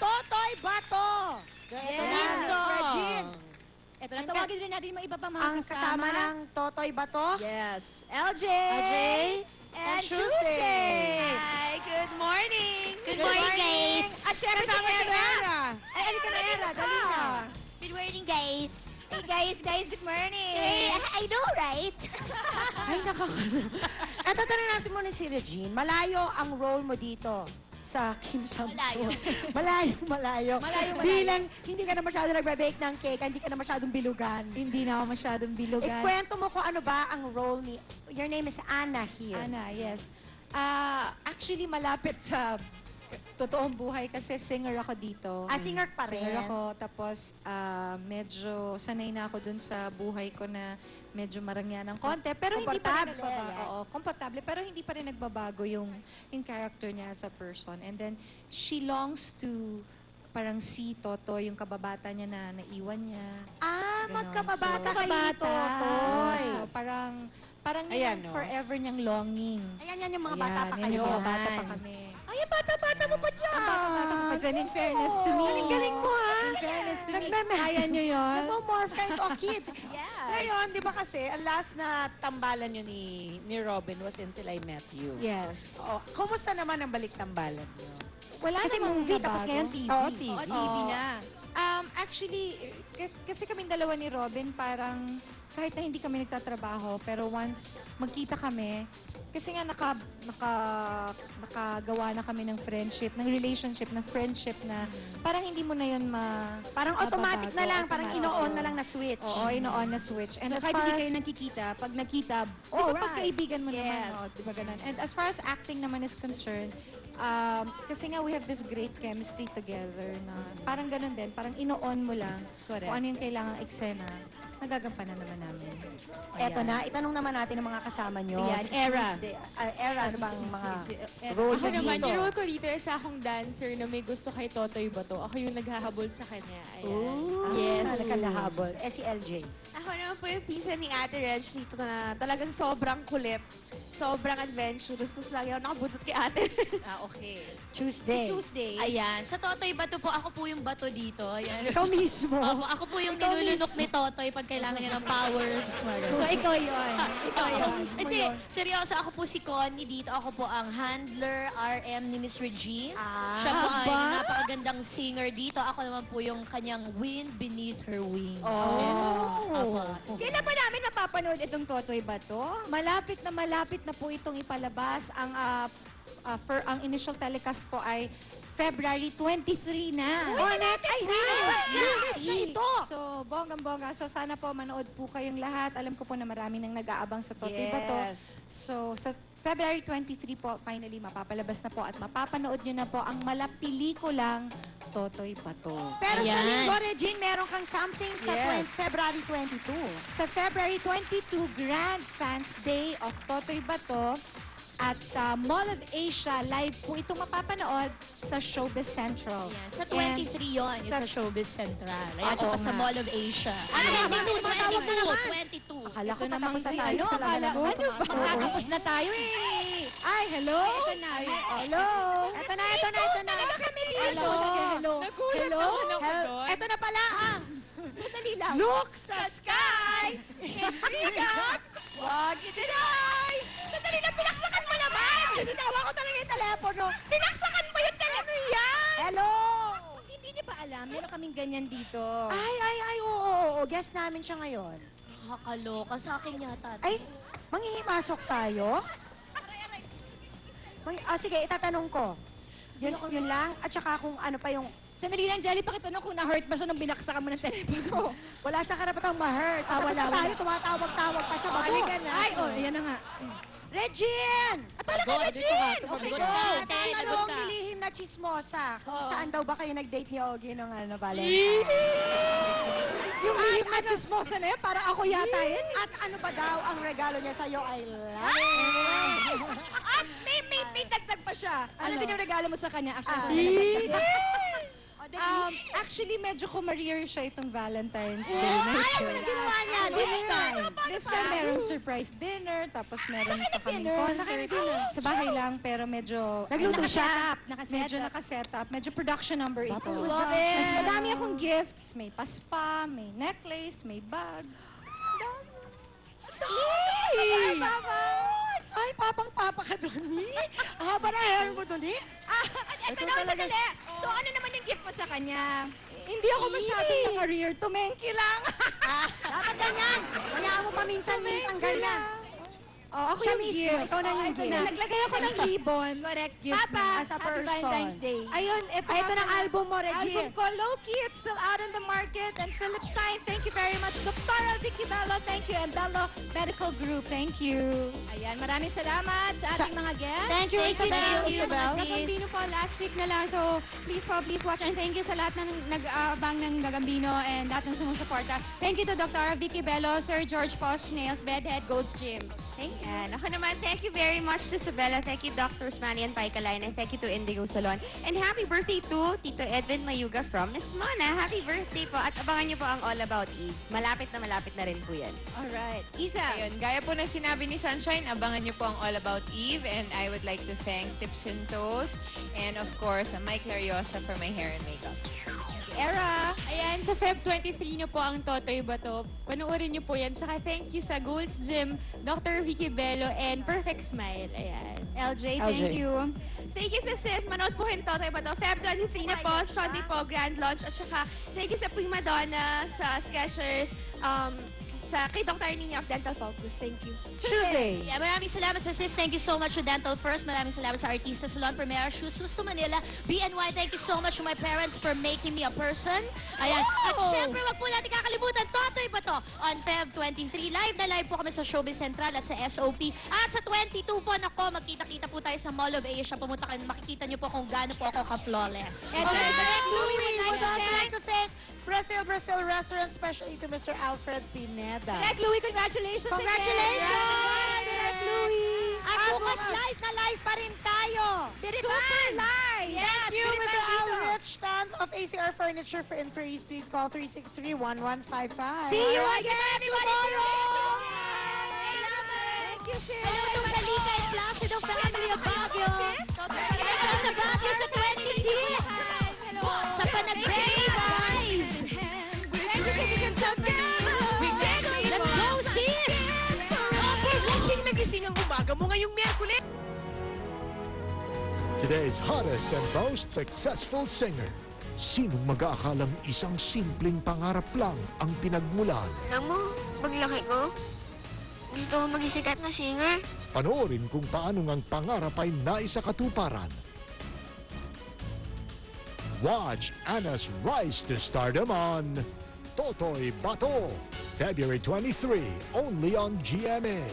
Totoy Bato! Yes. Regine! Ito na, tawagin rin natin yung mga iba pa mga Ang kasama ng Totoy Bato? Yes. LJ! and Tuesday! Hi, good morning! Good morning, guys. At syempre si Era! Ay, halika na, Era. Dali na. Good morning, guys. Hey, guys, good morning! Hey, I know, right? Ay, nakakano. At tatanungin natin muna si Regine. Malayo ang role mo dito sa Kim Samson. Malayo. Malayo. Bilang hindi ka na masyado nagbe-bake ng cake, hindi ka na masyadong bilugan. Hindi na ako masyadong bilugan. Ikwento mo kung ano ba ang role ni... Your name is Anna here. Ana, yes. Actually, malapit sa totoong buhay kasi singer ako dito. Singer pa rin? Singer ako, tapos medyo sanay na ako dun sa buhay ko na medyo marangyan ng konti. Pero hindi pa rin nagbabago. Oo, komportable. Pero hindi pa rin nagbabago yung character niya as a person. And then, she longs to parang si Toto, yung kababata niya na naiwan niya. Ganon. Magkababata So, kayo ni Totoy. So, parang Ayan, yun no? ang forever niyang longing. Ayan, yan yung mga bata pa Yan, kayo. yung mga bata pa kami. Ay, ang bata-bata mo pa dyan. Ang bata-bata ko pa dyan, in fairness to me. Galing mo, ha? In fairness to me. Nagmeme. Kaya niyo yun? Nagmo-more friends o kid. Yeah. Ngayon, di ba kasi, ang last na tambalan nyo ni Robin was Until I Met You. Yes. Oh, kumusta naman ang balik tambalan nyo? Wala Kasi namang movie, nabago. tapos ngayon TV. Oo, TV. Oo, TV na. Actually, kasi kaming dalawa ni Robin, parang kahit na hindi kami nagtatrabaho, pero once magkita kami, kasi nga nakagawa na kami ng friendship, ng relationship, ng friendship na parang hindi mo na yun Parang automatic na lang, parang automatic. ino-on na lang na switch. Oo, ino-on na switch. And So, as kahit far hindi as... kayo nagkikita, pag nakita, Di ba right. pagkaibigan mo Yes. naman, di ba ganun? And as far as acting naman is concerned, kasi nga we have this great chemistry together na parang ganun din, parang ino-on mo lang Correct. kung ano yung kailangang eksena, nagagampanan naman namin. Eto na, itanong naman natin ang mga kasama nyo. Ayan, Era. Era, ano bang mga Era. role Ako mo naman, dito? yung role ko dito is akong dancer na may gusto kay Totoy Bato. Ako yung naghahabol sa kanya. Ayan. Ooh, Yes. nagkalahabol. Si LJ. Ako naman po yung pinsan ni Ate Reg dito na talagang sobrang kulit. Sobrang adventurous. Tapos lagi ako nakabutot kay Ate. Okay. Tuesday. Tuesday. Ayan. Sa Totoy Bato po, ako po yung bato dito. Ayan. Ikaw mismo. Opo, ako po yung nilulunok ni Totoy pag kailangan niya ng powers. So, ikaw yun. Ikaw yun. Kasi, seryoso, ako po si Connie dito. Ako po ang handler, RM ni Miss Regine. Siya po ay napakagandang singer dito. Ako naman po yung kanyang wind beneath her wings. Opo. Kailan ba namin napapanood itong Totoy Bato? Malapit na po itong ipalabas. Ang initial telecast po ay February 23 na. Ito! So, bonggang-bongga. So, sana po manood po kayong lahat. Alam ko po na marami nang nag-aabang sa Totoy Bato. So, sa February 23 po, finally, mapapalabas na po at mapapanood nyo na po ang malapelikulang Totoy Bato. Pero sa Ayan. linggo, Regine, meron kang something sa Yes. February 22. Sa February 22, Grand Fans Day of Totoy Bato at Mall of Asia. Live po itong mapapanood sa Showbiz Central. Ayan. Sa 23 yon yung sa Showbiz Central. Ayan, Oo tsaka sa nga. Mall of Asia. Ano ba? Tumatawag na naman. 22. Akala ko Ito namang patapos na ay, tayo. ano, akala, Talaga, ano ba? Magtatapos na tayo eh. Ay, hello? Ito na. Hello? Ito na. Talaga kami dito. Hello? Hello? Nagulat naman ako doon. Ito na pala ang Sandali lang. Look sa sky! Bigat! Wag i-deny! Sandali lang, pinaksakan mo naman! Ginawa ko talaga yung telepono. Pinaksakan mo yung telepono yan! Hello? Hindi niyo ba alam? Meron kaming ganyan dito. Ay, oo. Guest namin siya ngayon. Nakakaloka sa akin yata. Ay, manghihimasok tayo? Sige, itatanong ko. Yun lang. At saka kung ano pa yung... Sandali lang, Jelly, pakitanong kung na-hurt ba siya nung binaksakan mo ng telepono. Wala siya karapatang ma-hurt. Wala. Tayo, tumatawag-tawag pa siya. Halika na. Ay, ayan na nga. Regine! At talaga, Pagod. Regine! Pagod Okay, ka, go. ate. Tanong Pagod ka. nilihim na chismosa. Kung saan daw ba kayo nag-date ni Ogie nung Valentine? Yung lihim na chismosa na yun, parang ako yata yun. At ano ba daw ang regalo niya sa'yo ay May dagdag pa siya. Ano din yung regalo mo sa kanya? Actually, Actually, medyo kumarir siya itong Valentine's Day. Ay, ano ginawa niya? This time. This time, merong surprise dinner, tapos meron pa kaming concert. Sa bahay lang, pero medyo... Nagluto siya. Medyo nakaset up. Medyo production number ito. Love it. Madami akong gifts. May paspa, may necklace, may bag. Ay, Papa! Ay, papang-papa ka doon, haba na hair mo doon, Ito na, madali. So, ano naman yung gift mo sa kanya? Hindi ako masyadong naka-rear. Tumengki lang. Dapat ganyan. Kaya mo paminsan-minsan ganyan. Oh, ako yung gift. Ikaw na yung gift. Naglagay ako ng ribbon. Correct gift Papa, as a happy person. Valentine's Day. Ayun, ito Ito ng album mo, Reggie. Album ko, Low-Key. It's still out in the market. And Philip Stein, thank you very much. Dr. Vicky Bello, thank you. And Bello Medical Group, thank you. Ayan, maraming salamat sa ating mga guests. Thank you, Isabel. Gagambino po, last week na lang. So, please watch. And thank you sa lahat ng nag-aabang ng Gagambino and lahat ng sumusuporta. Thank you to Dr. Vicky Bello, Sir George Posh, Nails, Bedhead, Gold's Gym. Thank you. And ako naman, thank you very much to Isabella. Thank you, Dr. Manny and Paikaline. And thank you to Indigo Salon. And happy birthday to Tito Edwin Mayuga from Miss Mona. Happy birthday po. At abangan niyo po ang All About Eve. Malapit na rin po yan. Alright. Isa. Ayun, gaya po ng sinabi ni Sunshine, abangan niyo po ang All About Eve. And I would like to thank Tips and Toes. And of course, Mike Lariosa for my hair and makeup. Era. Ayan, sa Feb 23 na po ang Totoy Bato. Panoorin niyo po yan. Saka thank you sa Gold's Gym, Dr. Vicky Bello, and Perfect Smile. Ayan. LJ, thank you. Thank you sa sis. Manood po kayo ng Totoy Bato. Feb 23 na po. Sunday po, grand launch. At saka, thank you sa Prima Donna, sa Skechers, kay Dr. Nini of Dental Focus. Thank you. Tuesday. Yeah, maraming salamat sa sis. Thank you so much to Dental First. Maraming salamat sa Artista Salon, Primera Shoes, Susto Manila, BNY. Thank you so much to my parents for making me a person. Ayan. At syempre, wag po natin kakalimutan, Totoy Bato on Feb 23. Live na live po kami sa Showbiz Central at sa SOP. At sa 22 po, nako, magkita-kita po tayo sa Mall of Asia. Pumunta kayo, makikita niyo po kung gaano po ako ka-flawless. And Direct Louie, Louie, would Direct like to thank Brazil Restaurant, especially to Mr. Alfred Pineda. Direct Louie, congratulations. Congratulations! Again. Direct Louie. At bukas live na live pa rin tayo. Super live. Thank you, Biriban Mr. dito. Alrich Tan of ACR Furniture for inquiries. Please call 363-1155. See you again, everybody. tomorrow. Thank you, sis. Hello to Kalika and Placido family of Baguio. Hello sa Baguio sa 26. Sa Panagay, guys. Let's go, sis! Lasing nagising ang umaga mo ngayong Miyerkules. Today's hottest and most successful singer. Sinong mag-aakalang isang simpleng pangarap lang ang pinagmulan? Alam mo, paglaki ko, gusto ko maging sikat na singer. Panoorin kung paano ang pangarap ay naisakatuparan. Watch Anna's rise to stardom on Totoy Bato, February 23, only on GMA.